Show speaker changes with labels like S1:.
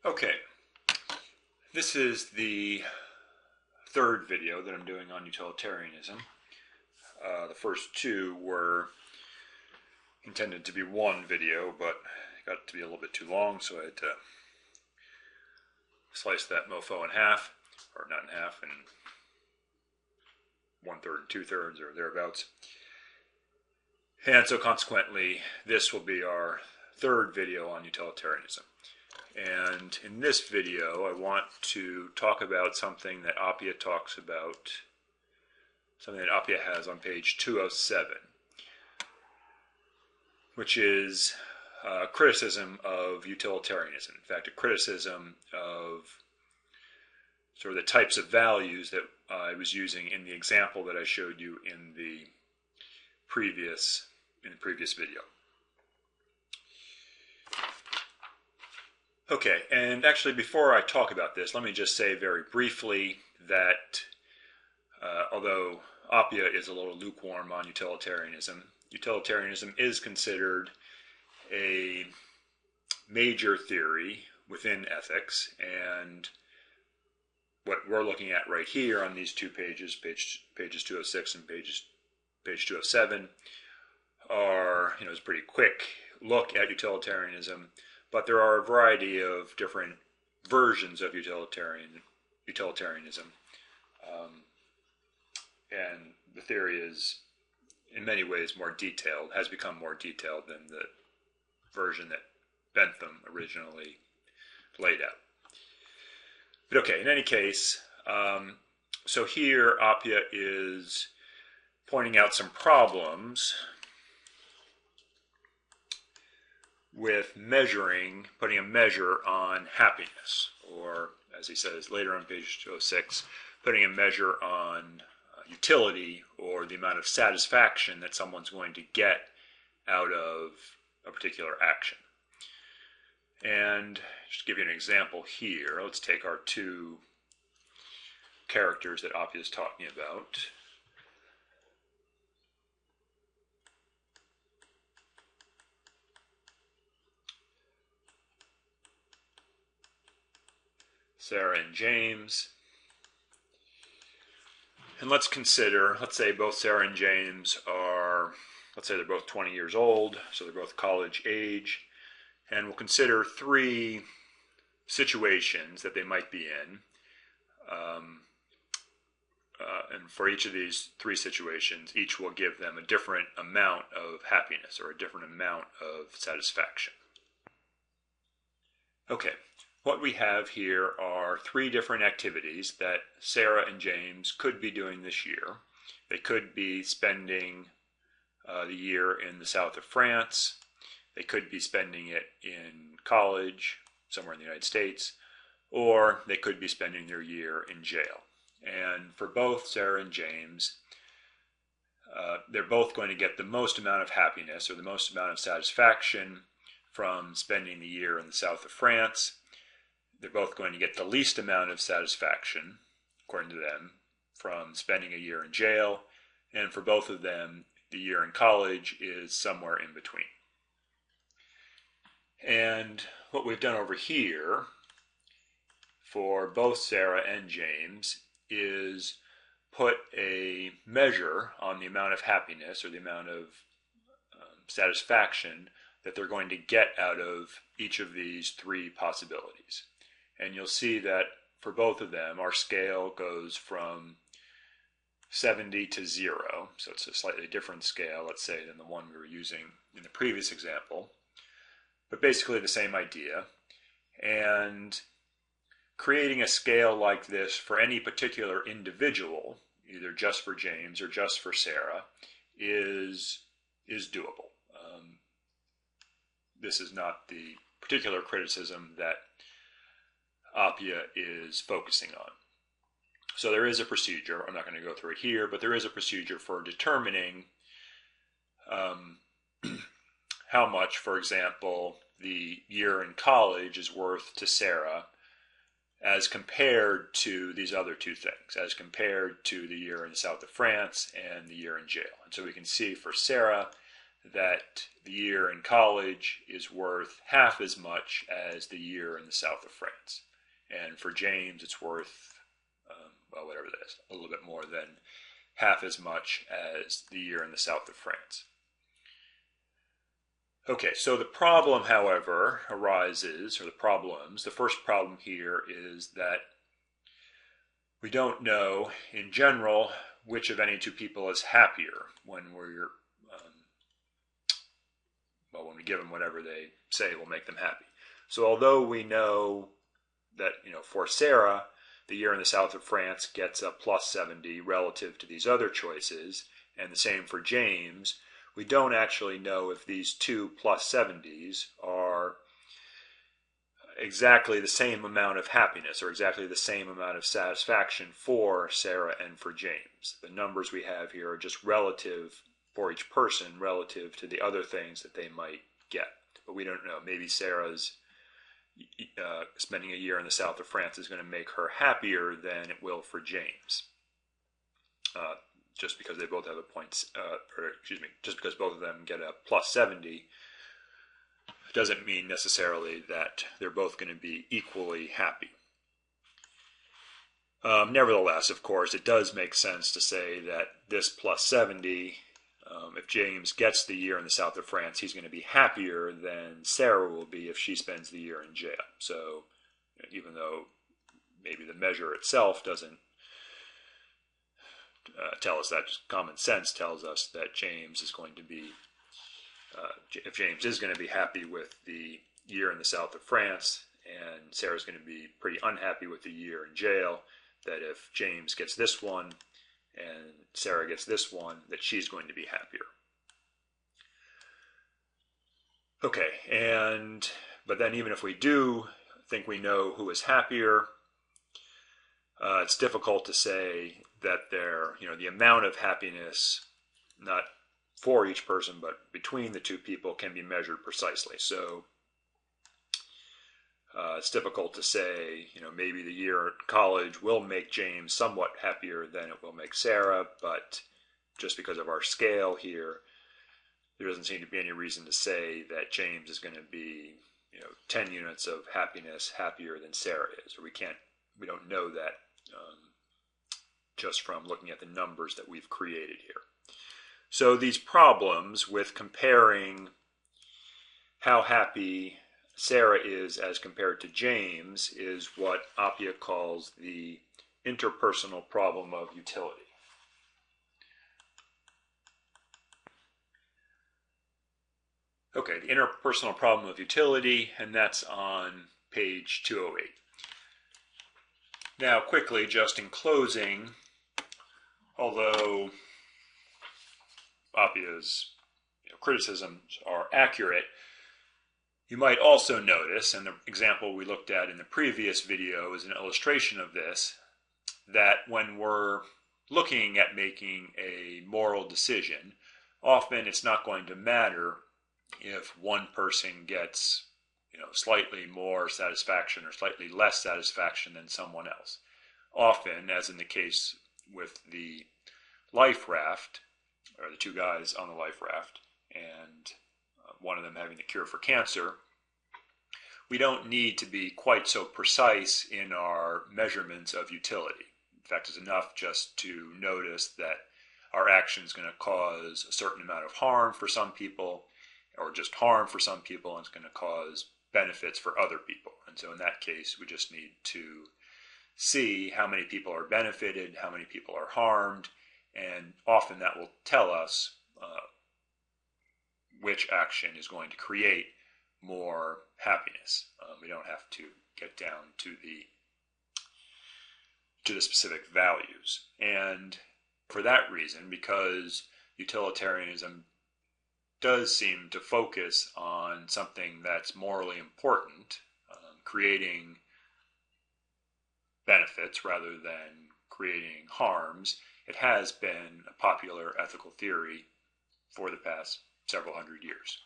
S1: Okay, this is the third video that I'm doing on utilitarianism. The first two were intended to be one video, but it got to be a little bit too long, so I had to slice that mofo in half, or not in half, in 1/3 and 2/3 or thereabouts. And so consequently, this will be our third video on utilitarianism. And in this video, I want to talk about something that Appia talks about, something that Appia has on page 207, which is a criticism of utilitarianism. In fact, a criticism of sort of the types of values that I was using in the example that I showed you in the previous video. Okay, and actually before I talk about this, let me just say very briefly that although Appia is a little lukewarm on utilitarianism, utilitarianism is considered a major theory within ethics, and what we're looking at right here on these two pages, pages 206 and page 207, are, it's a pretty quick look at utilitarianism. But there are a variety of different versions of utilitarianism, and the theory is, in many ways, more detailed, has become more detailed than the version that Bentham originally laid out. But okay, in any case, so here Appia is pointing out some problems with measuring, putting a measure on happiness, or as he says later on page 206, putting a measure on utility, or the amount of satisfaction that someone's going to get out of a particular action. And just to give you an example here, let's take our two characters that Appia is talking about. Sarah and James. And let's say both Sarah and James are, let's say they're both 20 years old, so they're both college age, and we'll consider three situations that they might be in. And for each of these three situations, each will give them a different amount of happiness or a different amount of satisfaction. Okay. What we have here are three different activities that Sarah and James could be doing this year. They could be spending the year in the south of France. They could be spending it in college, somewhere in the United States, or they could be spending their year in jail. And for both Sarah and James, they're both going to get the most amount of happiness or the most amount of satisfaction from spending the year in the south of France. They're both going to get the least amount of satisfaction, according to them, from spending a year in jail. And for both of them, the year in college is somewhere in between. And what we've done over here for both Sarah and James is put a measure on the amount of happiness or the amount of satisfaction that they're going to get out of each of these three possibilities. And you'll see that for both of them, our scale goes from 70 to 0. So it's a slightly different scale, let's say, than the one we were using in the previous example. But basically the same idea. And creating a scale like this for any particular individual, either just for James or just for Sarah, is doable. This is not the particular criticism that Appia is focusing on. So there is a procedure. I'm not going to go through it here, but there is a procedure for determining how much, for example, the year in college is worth to Sarah as compared to these other two things, as compared to the year in the south of France and the year in jail. And so we can see for Sarah that the year in college is worth half as much as the year in the south of France. And for James, it's worth, well, whatever that is, a little bit more than half as much as the year in the south of France. Okay, so the problem, however, arises, or the first problem here is that we don't know, in general, which of any two people is happier when when we give them whatever they say will make them happy. So although we know that, for Sarah, the year in the south of France gets a plus 70 relative to these other choices, and the same for James, we don't actually know if these two plus 70s are exactly the same amount of happiness or exactly the same amount of satisfaction for Sarah and for James. The numbers we have here are just relative for each person relative to the other things that they might get. But we don't know. Maybe Sarah's spending a year in the south of France is going to make her happier than it will for James. Just because they both have just because both of them get a plus 70 doesn't mean necessarily that they're both going to be equally happy. Nevertheless, of course, it does make sense to say that this plus 70, if James gets the year in the south of France, he's going to be happier than Sarah will be if she spends the year in jail. So even though maybe the measure itself doesn't tell us that, just common sense tells us that James is going to be, if James is going to be happy with the year in the south of France, and Sarah's going to be pretty unhappy with the year in jail, that if James gets this one and Sarah gets this one, that she's going to be happier. Okay, but then even if we do think we know who is happier, it's difficult to say that the amount of happiness, not for each person, but between the two people, can be measured precisely. So it's difficult to say, maybe the year at college will make James somewhat happier than it will make Sarah, but just because of our scale here, there doesn't seem to be any reason to say that James is going to be, 10 units of happiness happier than Sarah is, or we don't know that just from looking at the numbers that we've created here. So these problems with comparing how happy Sarah is as compared to James is what Appia calls the interpersonal problem of utility. Okay, the interpersonal problem of utility, and that's on page 208. Now, quickly, just in closing, although Appia's criticisms are accurate, you might also notice, and the example we looked at in the previous video is an illustration of this, that when we're looking at making a moral decision, often it's not going to matter if one person gets slightly more satisfaction or slightly less satisfaction than someone else. Often, as in the case with the life raft, or the two guys on the life raft, and one of them having the cure for cancer, we don't need to be quite so precise in our measurements of utility. In fact, it's enough just to notice that our action is going to cause a certain amount of harm for some people, or just harm for some people, and it's going to cause benefits for other people. And so in that case, we just need to see how many people are benefited, how many people are harmed, and often that will tell us which action is going to create more happiness. We don't have to get down to the specific values. And for that reason, because utilitarianism does seem to focus on something that's morally important, creating benefits rather than creating harms, it has been a popular ethical theory for the past several hundred years.